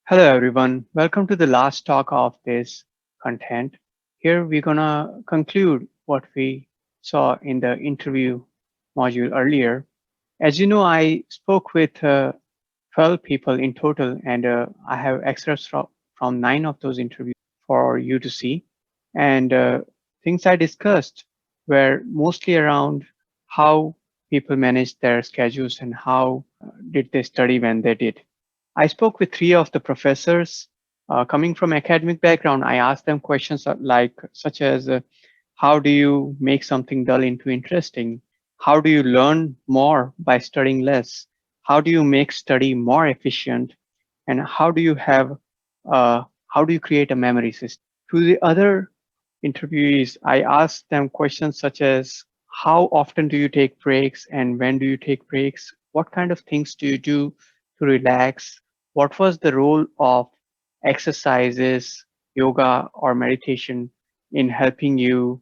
Hello, everyone. Welcome to the last talk of this content. Here, we're going to conclude what we saw in the interview module earlier. As you know, I spoke with 12 people in total, and I have extras from 9 of those interviews for you to see. And things I discussed were mostly around how people manage their schedules and how did they study when they did. I spoke with 3 of the professors coming from academic background. I asked them questions like such as how do you make something dull into interesting? How do you learn more by studying less? How do you make study more efficient? And how do you create a memory system? To the other interviewees, I asked them questions such as how often do you take breaks and when do you take breaks? What kind of things do you do to relax? What was the role of exercises, yoga, or meditation in helping you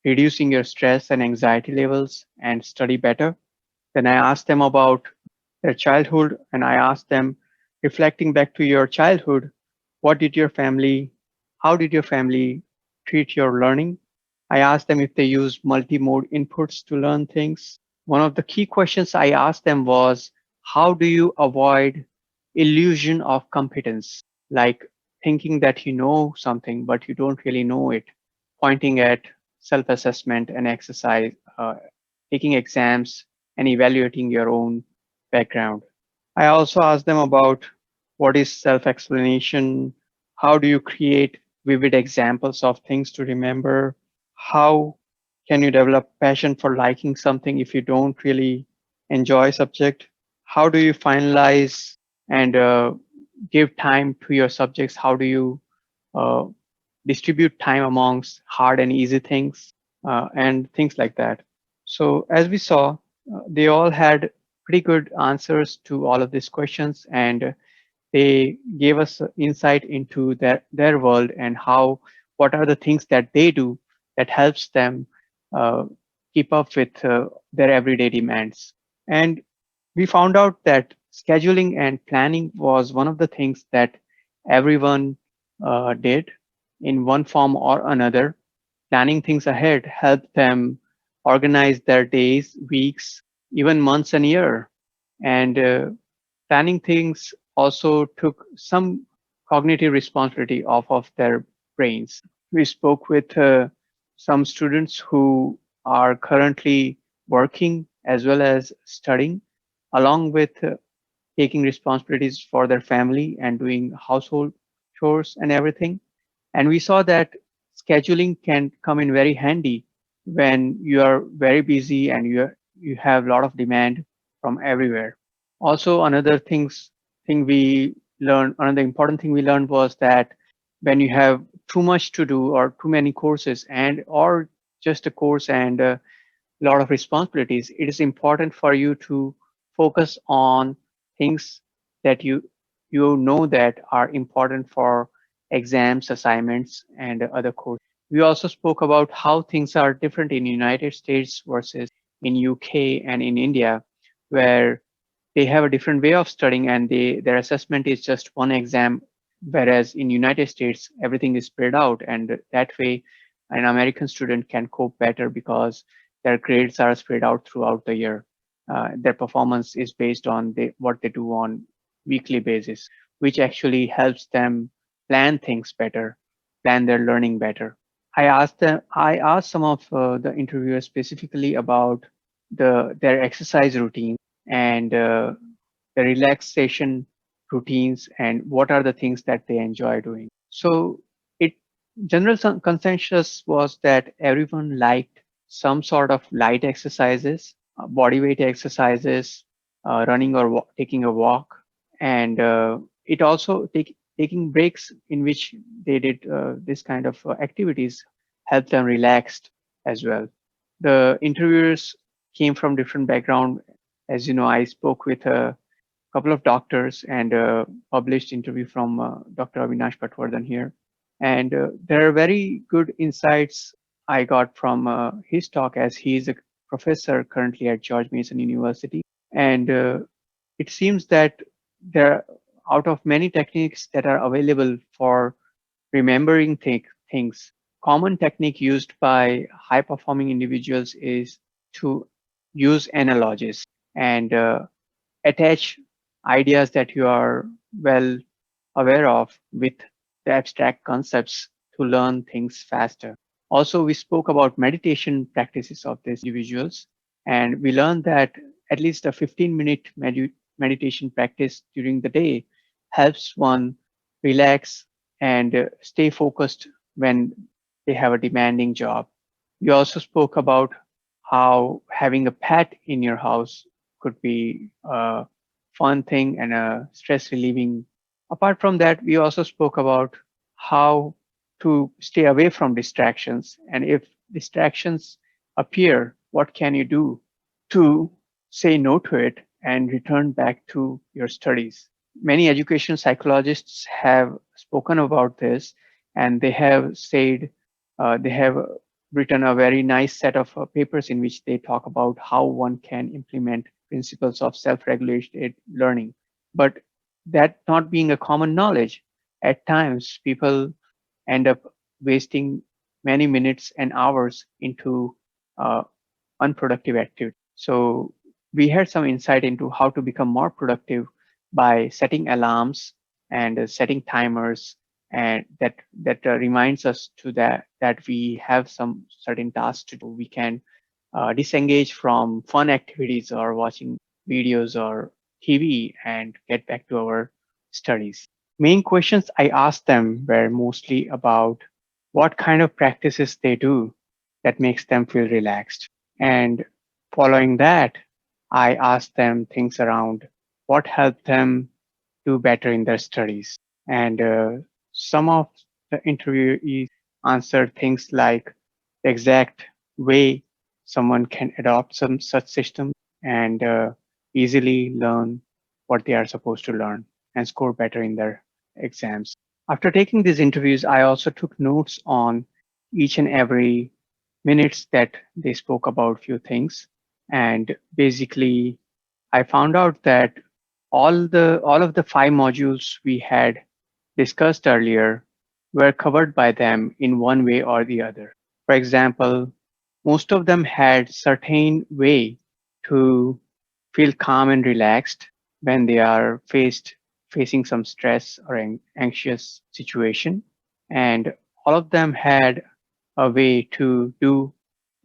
reducing your stress and anxiety levels and study better? Then I asked them about their childhood and I asked them, reflecting back to your childhood, what did your family, how did your family treat your learning? I asked them if they use multi-mode inputs to learn things. One of the key questions I asked them was, how do you avoid illusion of competence? Like thinking that you know something, but you don't really know it, pointing at self-assessment and exercise, taking exams and evaluating your own background. I also asked them about what is self-explanation, how do you create vivid examples of things to remember, how can you develop passion for liking something if you don't really enjoy subject, how do you finalize and give time to your subjects, how do you uh, distribute time amongst hard and easy things, and things like that. So as we saw, they all had pretty good answers to all of these questions, and they gave us insight into their world and how what are the things that they do that helps them uh, keep up with their everyday demands. And we found out that scheduling and planning was one of the things that everyone did in one form or another. Planning things ahead helped them organize their days, weeks, even months and year. And planning things also took some cognitive responsibility off of their brains. We spoke with some students who are currently working as well as studying, along with taking responsibilities for their family and doing household chores and everything. And we saw that scheduling can come in very handy when you are very busy and you have a lot of demand from everywhere. Also, another important thing we learned was that when you have too much to do or too many courses and or just a course and a lot of responsibilities, it is important for you to focus on things that you know that are important for exams, assignments, and other courses. We also spoke about how things are different in United States versus in UK and in India, where they have a different way of studying and their assessment is just one exam, whereas in United States everything is spread out, and that way an American student can cope better because their grades are spread out throughout the year. Their performance is based on what they do on weekly basis, which actually helps them plan things better, plan their learning better. I asked some of the interviewers specifically about their exercise routine and the relaxation routines and what are the things that they enjoy doing. So it general consensus was that everyone liked some sort of light exercises, body weight exercises, running or taking a walk, and it also taking breaks in which they did this kind of activities helped them relaxed as well. The interviewers came from different background. As you know, I spoke with a couple of doctors and published interview from Dr. Avinash Patwardhan here. And there are very good insights I got from his talk as he is a professor currently at George Mason University. And it seems that there out of many techniques that are available for remembering things, common technique used by high performing individuals is to use analogies and attach ideas that you are well aware of with the abstract concepts to learn things faster. Also, we spoke about meditation practices of these individuals, and we learned that at least a 15-minute meditation practice during the day helps one relax and stay focused when they have a demanding job. We also spoke about how having a pet in your house could be a fun thing and a stress relieving. Apart from that, we also spoke about how to stay away from distractions. And if distractions appear, what can you do to say no to it and return back to your studies? Many education psychologists have spoken about this, and they have said they have written a very nice set of papers in which they talk about how one can implement principles of self-regulated learning. But that not being a common knowledge, at times people end up wasting many minutes and hours into uh, unproductive activity. So we had some insight into how to become more productive by setting alarms and setting timers, and that reminds us to that we have some certain tasks to do. We can disengage from fun activities or watching videos or TV and get back to our studies. Main questions I asked them were mostly about what kind of practices they do that makes them feel relaxed. And following that, I asked them things around what helped them do better in their studies. And some of the interviewees answered things like the exact way someone can adopt some such system and easily learn what they are supposed to learn and score better in their exams. After taking these interviews, I also took notes on each and every minutes that they spoke about few things. And basically, I found out that all of the five modules we had discussed earlier were covered by them in one way or the other. For example, most of them had certain way to feel calm and relaxed when they are facing some stress or anxious situation, and all of them had a way to do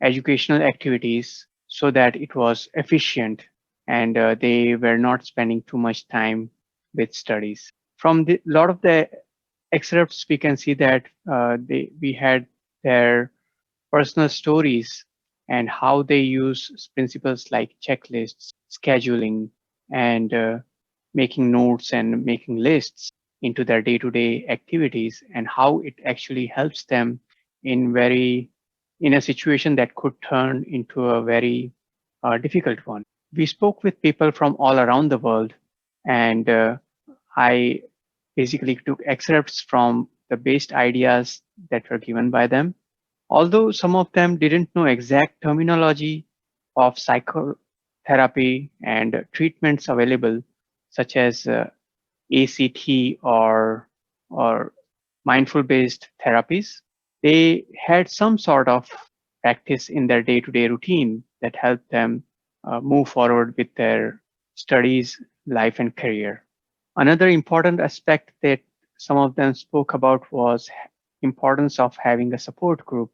educational activities so that it was efficient and they were not spending too much time with studies. From the lot of the excerpts, we can see that we had their personal stories and how they use principles like checklists, scheduling, and making notes and making lists into their day-to-day activities, and how it actually helps them in very in a situation that could turn into a very difficult one. We spoke with people from all around the world, and I basically took excerpts from the best ideas that were given by them. Although some of them didn't know exact terminology of psychotherapy and treatments available, such as ACT or mindful based therapies, they had some sort of practice in their day-to-day routine that helped them move forward with their studies, life, and career. Another important aspect that some of them spoke about was importance of having a support group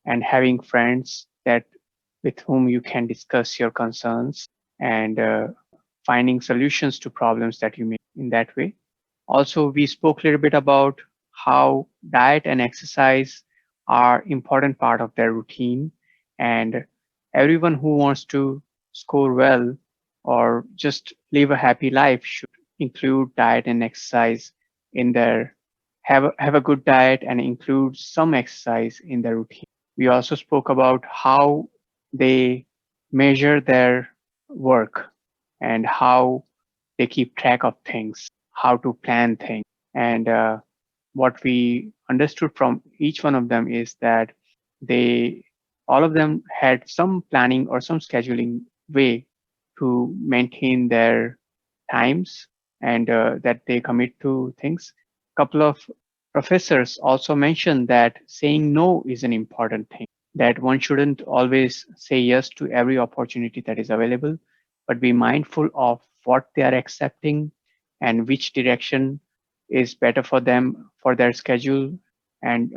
and having friends that with whom you can discuss your concerns and finding solutions to problems that you may in that way. Also, we spoke a little bit about how diet and exercise are important part of their routine, and everyone who wants to score well or just live a happy life should include diet and exercise in their have a good diet and include some exercise in their routine. We also spoke about how they measure their work and how they keep track of things, how to plan things. And what we understood from each one of them is that they, all of them had some planning or some scheduling way to maintain their times and that they commit to things. Couple of professors also mentioned that saying no is an important thing, that one shouldn't always say yes to every opportunity that is available, but be mindful of what they are accepting and which direction is better for them for their schedule. And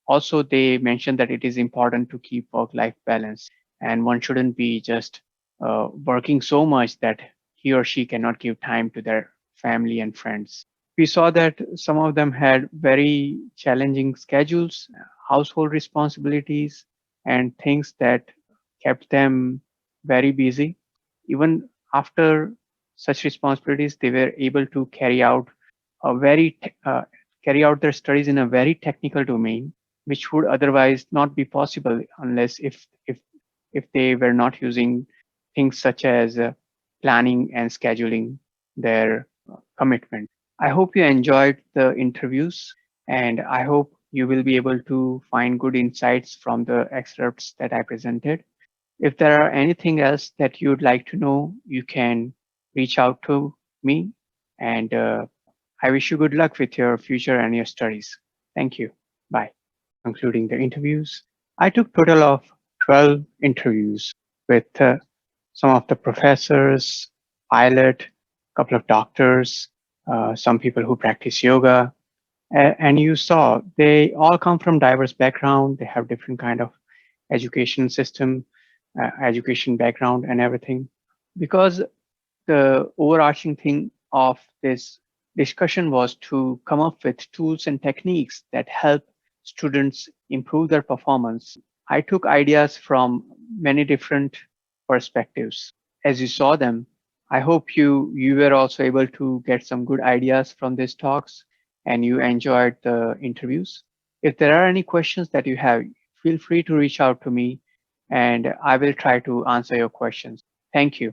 also, they mentioned that it is important to keep work life balance, and one shouldn't be just working so much that he or she cannot give time to their family and friends. We saw that some of them had very challenging schedules, household responsibilities, and things that kept them very busy. Even after such responsibilities, they were able to a very carry out their studies in a very technical domain, which would otherwise not be possible unless if they were not using things such as planning and scheduling their commitment. I hope you enjoyed the interviews, and I hope you will be able to find good insights from the excerpts that I presented. If there are anything else that you'd like to know, you can reach out to me, and I wish you good luck with your future and your studies. Thank you. Bye. Concluding the interviews, I took total of 12 interviews with some of the professors, pilot, couple of doctors, some people who practice yoga, and you saw they all come from diverse background. They have different kind of education system, education background, and everything. Because the overarching thing of this discussion was to come up with tools and techniques that help students improve their performance. I took ideas from many different perspectives. As you saw them, I hope you were also able to get some good ideas from these talks and you enjoyed the interviews. If there are any questions that you have, feel free to reach out to me and I will try to answer your questions. Thank you.